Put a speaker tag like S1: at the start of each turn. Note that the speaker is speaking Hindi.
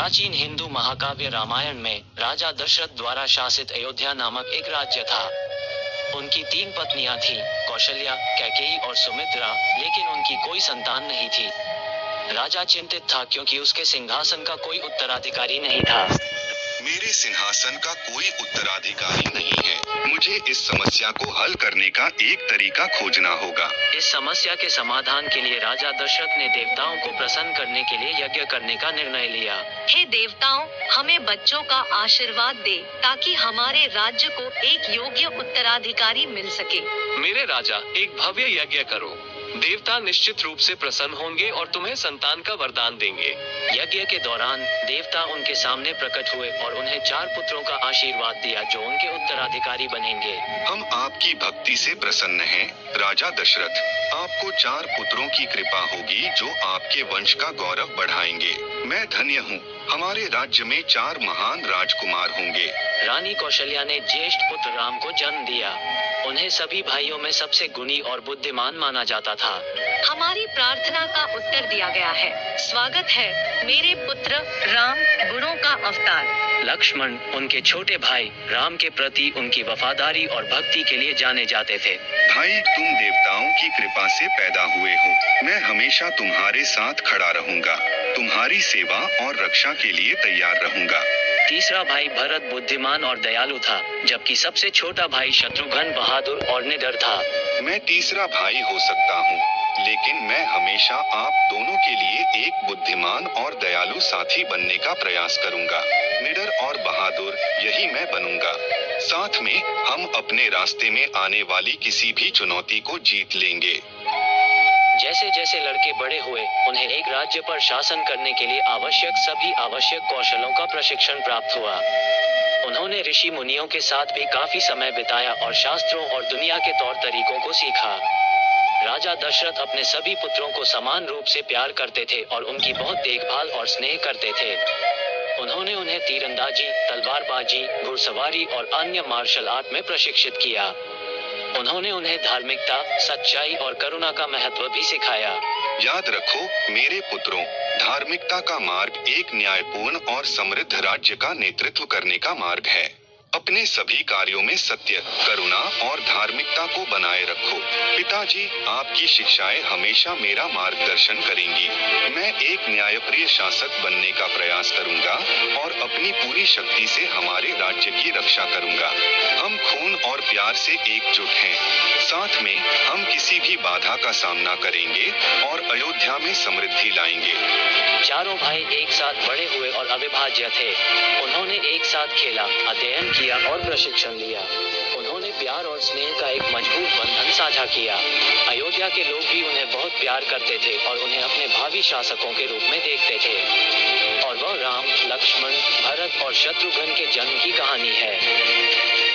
S1: प्राचीन हिंदू महाकाव्य रामायण में राजा दशरथ द्वारा शासित अयोध्या नामक एक राज्य था। उनकी 3 पत्नियां थीं, कौशल्या, कैकेयी और सुमित्रा, लेकिन उनकी कोई संतान नहीं थी। राजा चिंतित था क्योंकि उसके सिंहासन का कोई उत्तराधिकारी नहीं था।
S2: मेरे सिंहासन का कोई उत्तराधिकारी नहीं है। मुझे इस समस्या को हल करने का एक तरीका खोजना होगा।
S1: इस समस्या के समाधान के लिए राजा दशरथ ने देवताओं को प्रसन्न करने के लिए यज्ञ करने का निर्णय लिया।
S3: हे देवताओं, हमें बच्चों का आशीर्वाद दे ताकि हमारे राज्य को एक योग्य उत्तराधिकारी मिल सके।
S4: मेरे राजा, एक भव्य यज्ञ करो। देवता निश्चित रूप से प्रसन्न होंगे और तुम्हें संतान का वरदान देंगे।
S1: यज्ञ के दौरान देवता उनके सामने प्रकट हुए और उन्हें 4 पुत्रों का आशीर्वाद दिया जो उनके उत्तराधिकारी बनेंगे।
S2: हम आपकी भक्ति से प्रसन्न हैं, राजा दशरथ। आपको 4 पुत्रों की कृपा होगी जो आपके वंश का गौरव बढ़ाएंगे। मैं धन्य हूँ। हमारे राज्य में 4 महान राजकुमार होंगे।
S1: रानी कौशल्या ने ज्येष्ठ पुत्र राम को जन्म दिया। उन्हें सभी भाइयों में सबसे गुणी और बुद्धिमान माना जाता था।
S3: हमारी प्रार्थना का उत्तर दिया गया है। स्वागत है मेरे पुत्र राम, गुणों का अवतार।
S1: लक्ष्मण, उनके छोटे भाई, राम के प्रति उनकी वफादारी और भक्ति के लिए जाने जाते थे।
S2: भाई, तुम देवताओं की कृपा से पैदा हुए हो। मैं हमेशा तुम्हारे साथ खड़ा रहूंगा। तुम्हारी सेवा और रक्षा के लिए तैयार रहूंगा।
S1: तीसरा भाई भरत बुद्धिमान और दयालु था, जबकि सबसे छोटा भाई शत्रुघ्न बहादुर और निडर था।
S2: मैं तीसरा भाई हो सकता हूँ, लेकिन मैं हमेशा आप दोनों के लिए एक बुद्धिमान और दयालु साथी बनने का प्रयास करूंगा। निडर और बहादुर, यही मैं बनूंगा। साथ में हम अपने रास्ते में आने वाली किसी भी चुनौती को जीत लेंगे।
S1: जैसे जैसे लड़के बड़े हुए, उन्हें एक राज्य पर शासन करने के लिए सभी आवश्यक कौशलों का प्रशिक्षण प्राप्त हुआ। उन्होंने ऋषि मुनियों के साथ भी काफी समय बिताया और शास्त्रों और दुनिया के तौर तरीकों को सीखा। राजा दशरथ अपने सभी पुत्रों को समान रूप से प्यार करते थे और उनकी बहुत देखभाल और स्नेह करते थे। उन्होंने उन्हें तीरंदाजी, तलवारबाजी, घुड़सवारी और अन्य मार्शल आर्ट में प्रशिक्षित किया। उन्होंने उन्हें धार्मिकता, सच्चाई और करुणा का महत्व भी सिखाया।
S2: याद रखो मेरे पुत्रों, धार्मिकता का मार्ग एक न्यायपूर्ण और समृद्ध राज्य का नेतृत्व करने का मार्ग है। अपने सभी कार्यों में सत्य, करुणा और धार्मिकता को बनाए रखो। पिताजी, आपकी शिक्षाएं हमेशा मेरा मार्गदर्शन करेंगी। मैं एक न्यायप्रिय शासक बनने का प्रयास करूंगा और अपनी पूरी शक्ति से हमारे राज्य की रक्षा करूंगा। हम खून और प्यार से एकजुट हैं। साथ में हम किसी भी बाधा का सामना करेंगे और अयोध्या में समृद्धि लाएंगे।
S1: चारों भाई एक साथ बड़े हुए और अविभाज्य थे। उन्होंने एक साथ खेला, अध्ययन किया और प्रशिक्षण लिया। उन्होंने प्यार और स्नेह का एक मजबूत बंधन साझा किया। अयोध्या के लोग भी उन्हें बहुत प्यार करते थे और उन्हें अपने भावी शासकों के रूप में देखते थे। और वह राम, लक्ष्मण, भरत और शत्रुघ्न के जन्म की कहानी है।